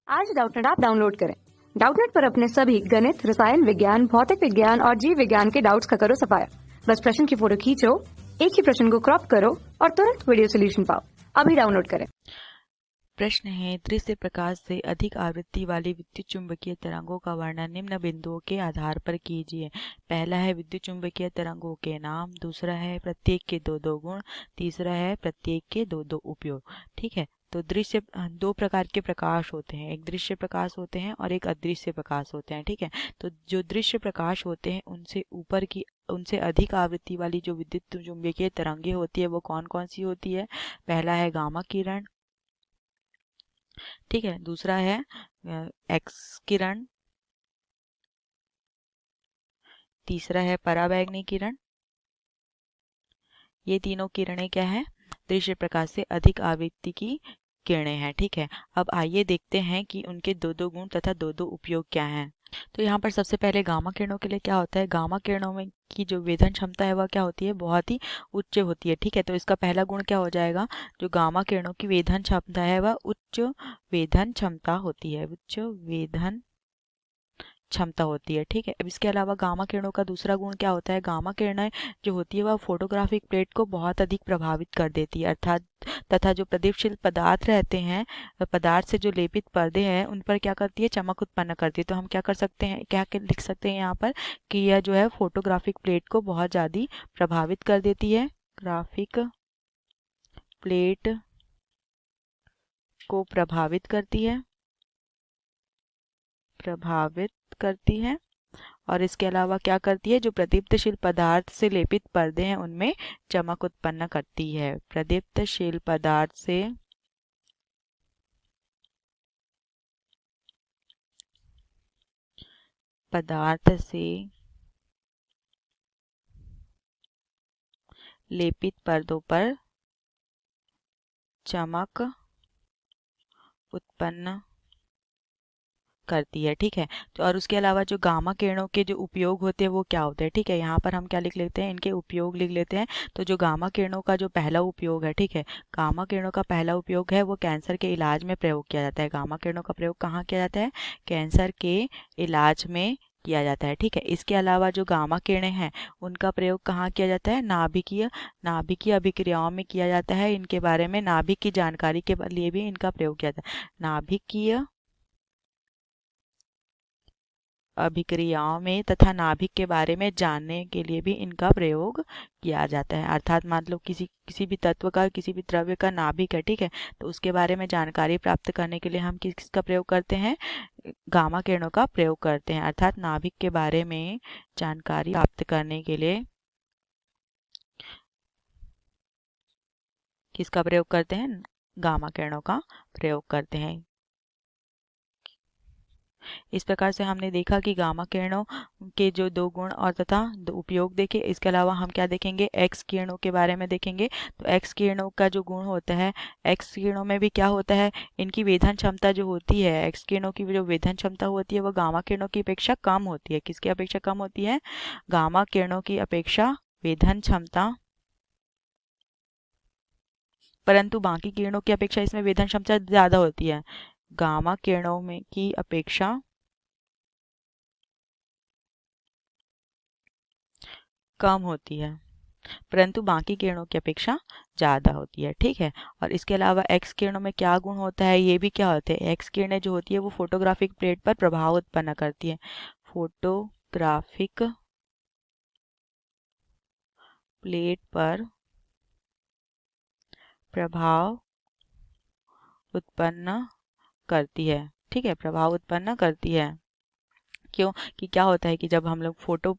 आज Doubtnut app download करें। Doubtnut पर अपने सभी गणित, रसायन विज्ञान, भौतिक विज्ञान और जीव विज्ञान के डाउट्स का करो सफाया। बस प्रश्न की फोटो खींचो, एक ही प्रश्न को क्रॉप करो और तुरंत वीडियो सोल्यूशन पाओ। अभी डाउनलोड करें। प्रश्न है, दृश्य प्रकाश से अधिक आवृत्ति वाली विद्युत चुंबकीय तरंगों का वर्णन निम्न बिंदुओं के आधार पर कीजिए। पहला है विद्युत चुंबकीय तरंगों के नाम, दूसरा है प्रत्येक के दो दो गुण, तीसरा है प्रत्येक के दो दो उपयोग। ठीक है, तो दृश्य दो प्रकार के प्रकाश होते हैं, एक दृश्य प्रकाश होते हैं और एक अदृश्य प्रकाश होते हैं। ठीक है, तो जो दृश्य प्रकाश होते हैं उनसे अधिक आवृत्ति वाली जो विद्युत चुंबकीय तरंगे होती है वो कौन कौन सी होती है। पहला है गामा किरण, ठीक है, दूसरा है एक्स किरण, तीसरा है पराबैंगनी किरण। ये तीनों किरणें क्या है, दृश्य प्रकाश से अधिक आवृत्ति की किरणें हैं। ठीक है, अब आइए देखते हैं कि उनके दो दो गुण तथा दो दो उपयोग क्या हैं। तो यहाँ पर सबसे पहले गामा किरणों के लिए क्या होता है, गामा किरणों में की जो वेधन क्षमता है वह क्या होती है, बहुत ही उच्च होती है। ठीक है, तो इसका पहला गुण क्या हो जाएगा, जो गामा किरणों की वेधन क्षमता है वह उच्च वेधन क्षमता होती है, उच्च वेधन क्षमता होती है। ठीक है, अब इसके अलावा गामा किरणों का दूसरा गुण क्या होता है, गामा किरणें जो होती है वह फोटोग्राफिक प्लेट को बहुत अधिक प्रभावित कर देती है, अर्थात तथा जो प्रदीपशील पदार्थ रहते हैं, पदार्थ से जो लेपित पर्दे हैं उन पर क्या करती है, चमक उत्पन्न करती है। तो हम क्या कर सकते हैं, लिख सकते हैं यहाँ पर कि यह जो है फोटोग्राफिक प्लेट को बहुत ज़्यादा प्रभावित कर देती है, ग्राफिक प्लेट को प्रभावित करती है। और इसके अलावा क्या करती है, जो प्रदीप्तशील पदार्थ से लेपित पर्दे हैं उनमें चमक उत्पन्न करती है। प्रदीप्तशील पदार्थ से लेपित पर्दों पर चमक उत्पन्न करती है। ठीक है, तो और उसके अलावा जो गामा किरणों के जो उपयोग होते हैं वो क्या होते हैं। ठीक है, यहाँ पर हम क्या लिख लेते हैं, इनके उपयोग लिख लेते हैं। तो जो गामा किरणों का जो पहला उपयोग है, ठीक है, गामा किरणों का पहला उपयोग है वो कैंसर के इलाज में प्रयोग किया जाता है। गामा किरणों का प्रयोग कहाँ किया जाता है, कैंसर के इलाज में किया जाता है। ठीक है, इसके अलावा जो गामा किरणें हैं उनका प्रयोग कहाँ किया जाता है, नाभिकीय अभिक्रियाओं में किया जाता है। इनके बारे में नाभिक की जानकारी के लिए भी इनका प्रयोग किया जाता है। नाभिकीय अभिक्रियाओं में तथा नाभिक के बारे में जानने के लिए भी इनका प्रयोग किया जाता है। अर्थात मान लो किसी भी तत्व का, किसी भी द्रव्य का नाभिक है, ठीक है, तो उसके बारे में जानकारी प्राप्त करने के लिए हम किसका प्रयोग करते हैं, गामा किरणों का प्रयोग करते हैं। अर्थात नाभिक के बारे में जानकारी प्राप्त करने के लिए किसका प्रयोग करते हैं, गामा किरणों का प्रयोग करते हैं। इस प्रकार से हमने देखा कि गामा किरणों के जो दो गुण और तथा दो उपयोग देखे। इसके अलावा हम क्या देखेंगे, एक्स किरणों के बारे में देखेंगे। तो एक्स किरणों का जो गुण होता है, एक्स किरणों में भी क्या होता है, इनकी वेधन क्षमता जो होती है, एक्स किरणों की जो वेधन क्षमता होती है वह गामा किरणों की अपेक्षा कम होती है। किसकी अपेक्षा कम होती है, गामा किरणों की अपेक्षा वेधन क्षमता, परंतु बाकी किरणों की अपेक्षा इसमें वेधन क्षमता ज्यादा होती है। गामा किरणों में की अपेक्षा कम होती है, परंतु बाकी किरणों की अपेक्षा ज़्यादा होती है। ठीक है, और इसके अलावा एक्स किरणों में क्या गुण होता है, ये भी क्या होते हैं, एक्स किरणें जो होती है वो फोटोग्राफिक प्लेट पर प्रभाव उत्पन्न करती है। फोटोग्राफिक प्लेट पर प्रभाव उत्पन्न करती है। ठीक है, प्रभाव उत्पन्न करती है। क्यों कि क्या होता है कि जब हम लोग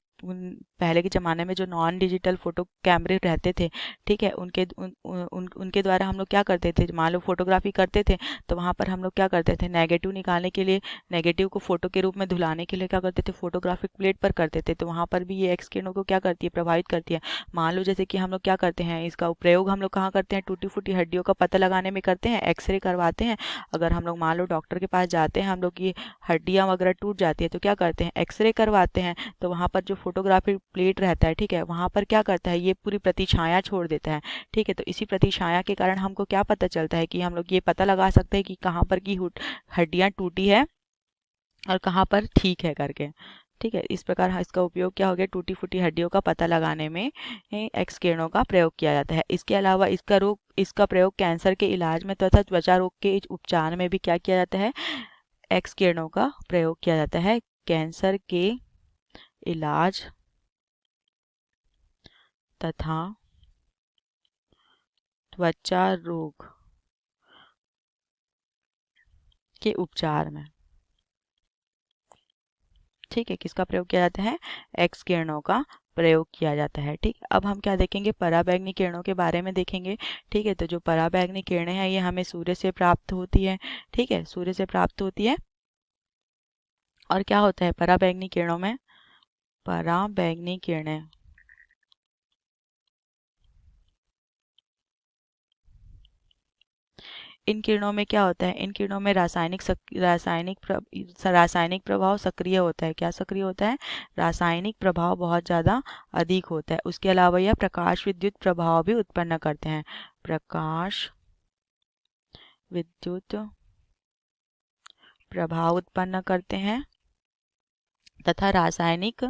पहले के ज़माने में जो नॉन डिजिटल फोटो कैमरे रहते थे, ठीक है, उनके द्वारा हम लोग क्या करते थे, मान लो फोटोग्राफी करते थे तो वहाँ पर हम लोग क्या करते थे, नेगेटिव निकालने के लिए, नेगेटिव को फोटो के रूप में धुलाने के लिए क्या करते थे, फोटोग्राफिक प्लेट पर करते थे। तो वहाँ पर भी ये एक्स किरणों को क्या करती है, प्रभावित करती है। मान लो जैसे कि हम लोग क्या करते हैं, इसका प्रयोग हम लोग कहाँ करते हैं, टूटी फूटी हड्डियों का पता लगाने में करते हैं, एक्सरे करवाते हैं। अगर हम लोग मान लो डॉक्टर के पास जाते हैं, हम लोग की हड्डियाँ वगैरह टूट जाती है तो क्या करते हैं, एक्सरे करवाते हैं। तो वहाँ पर जो फोटोग्राफिक प्लेट रहता है, ठीक है, वहाँ पर क्या करता है, ये पूरी प्रतिछाया छोड़ देता है, ठीक है। तो इसी प्रतिछाया के कारण हमको क्या पता चलता है कि हम लोग ये पता लगा सकते हैं कि कहाँ पर की हड्डियाँ टूटी है और कहाँ पर ठीक है करके, ठीक है। इस प्रकार इसका उपयोग क्या हो गया, टूटी फूटी हड्डियों का पता लगाने में एक्स किरणों का प्रयोग किया जाता है। इसके अलावा इसका प्रयोग कैंसर के इलाज में तथा त्वचा रोग के उपचार में भी क्या किया जाता है, एक्स किरणों का प्रयोग किया जाता है। कैंसर के इलाज तथा त्वचा रोग के उपचार में, ठीक है, किसका प्रयोग किया जाता है, एक्स किरणों का प्रयोग किया जाता है, ठीक। अब हम क्या देखेंगे, पराबैंगनी किरणों के बारे में देखेंगे, ठीक है। तो जो पराबैंगनी किरणें हैं ये हमें सूर्य से प्राप्त होती है, ठीक है, सूर्य से प्राप्त होती है। और क्या होता है पराबैंगनी किरणों में, पराबैंगनी किरणें इन किरणों में क्या होता है, इन किरणों में रासायनिक प्रभाव सक्रिय होता है। क्या सक्रिय होता है, रासायनिक प्रभाव बहुत ज़्यादा अधिक होता है। उसके अलावा यह प्रकाश विद्युत प्रभाव भी उत्पन्न करते हैं, प्रकाश विद्युत प्रभाव उत्पन्न करते हैं तथा रासायनिक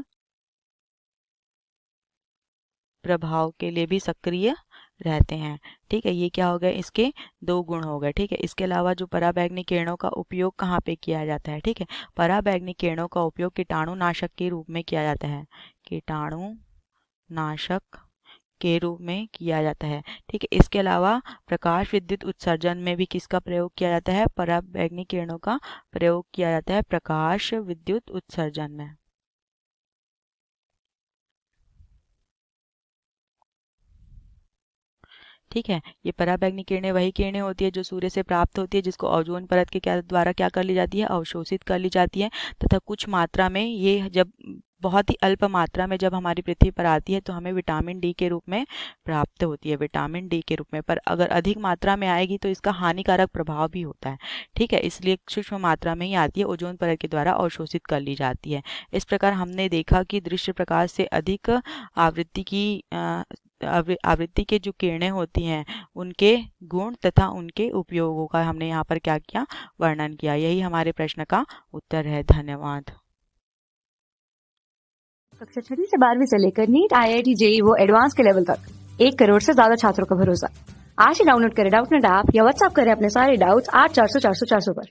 प्रभाव के लिए भी सक्रिय रहते हैं, ठीक है। ये क्या हो गए, इसके दो गुण हो गए, ठीक है। इसके अलावा जो पराबैंगनी किरणों का उपयोग कहाँ पे किया जाता है, ठीक है, पराबैंगनी किरणों का उपयोग कीटाणुनाशक के रूप में किया जाता है, कीटाणुनाशक के रूप में किया जाता है, ठीक है। इसके अलावा प्रकाश विद्युत उत्सर्जन में भी किसका प्रयोग किया जाता है, पराबैंगनी किरणों का प्रयोग किया जाता है प्रकाश विद्युत उत्सर्जन में, ठीक है। ये पराबैंगनी किरणें वही किरणें होती है जो सूर्य से प्राप्त होती है, जिसको ओजोन परत के द्वारा क्या कर ली जाती है, अवशोषित कर ली जाती है। तथा कुछ मात्रा में ये जब बहुत ही अल्प मात्रा में जब हमारी पृथ्वी पर आती है तो हमें विटामिन डी के रूप में प्राप्त होती है, विटामिन डी के रूप में। पर अगर अधिक मात्रा में आएगी तो इसका हानिकारक प्रभाव भी होता है, ठीक है। इसलिए सूक्ष्म मात्रा में ही आती है, ओजोन परत के द्वारा अवशोषित कर ली जाती है। इस प्रकार हमने देखा कि दृश्य प्रकाश से अधिक आवृत्ति के जो किरणें होती हैं उनके गुण तथा उनके उपयोगों का हमने यहाँ पर क्या किया, वर्णन किया। यही हमारे प्रश्न का उत्तर है। धन्यवाद। कक्षा 6वीं से 12वीं से लेकर नीट, IIT, JEE वो एडवांस के लेवल तक 1 करोड़ से ज्यादा छात्रों का भरोसा। आज ही डाउनलोड करें डाउटनेट ऐप या व्हाट्सएप करें अपने सारे डाउट्स 8400 400 400 पर।